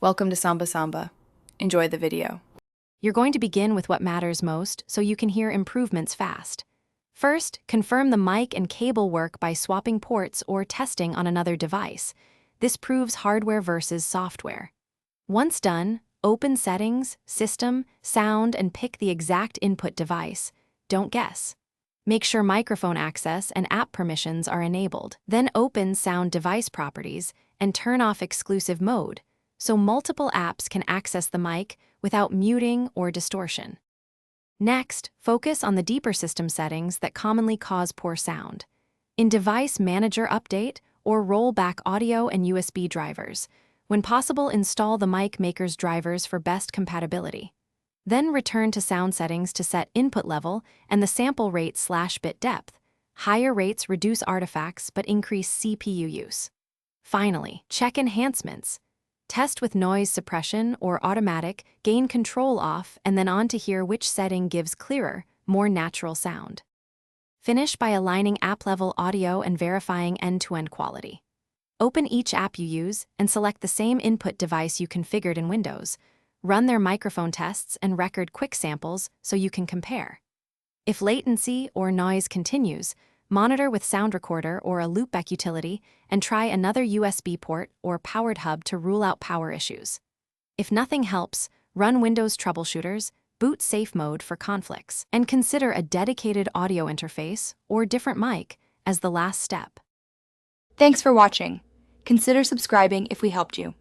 Welcome to Samba Samba. Enjoy the video. You're going to begin with what matters most so you can hear improvements fast. First, confirm the mic and cable work by swapping ports or testing on another device. This proves hardware versus software. Once done, open Settings, System, Sound, and pick the exact input device. Don't guess. Make sure microphone access and app permissions are enabled. Then open Sound Device Properties and turn off exclusive mode, so multiple apps can access the mic without muting or distortion. Next, focus on the deeper system settings that commonly cause poor sound. In Device Manager Update or roll back audio and USB drivers. When possible, install the mic maker's drivers for best compatibility. Then return to sound settings to set input level and the sample rate/bit depth. Higher rates reduce artifacts but increase CPU use. Finally, check enhancements. Test with noise suppression or automatic, gain control off, and then on to hear which setting gives clearer, more natural sound. Finish by aligning app-level audio and verifying end-to-end quality. Open each app you use and select the same input device you configured in Windows. Run their microphone tests and record quick samples so you can compare. If latency or noise continues, monitor with Sound Recorder or a loopback utility and try another USB port or powered hub to rule out power issues. If nothing helps, run Windows Troubleshooters, boot safe mode for conflicts, and consider a dedicated audio interface or different mic as the last step. Thanks for watching. Consider subscribing if we helped you.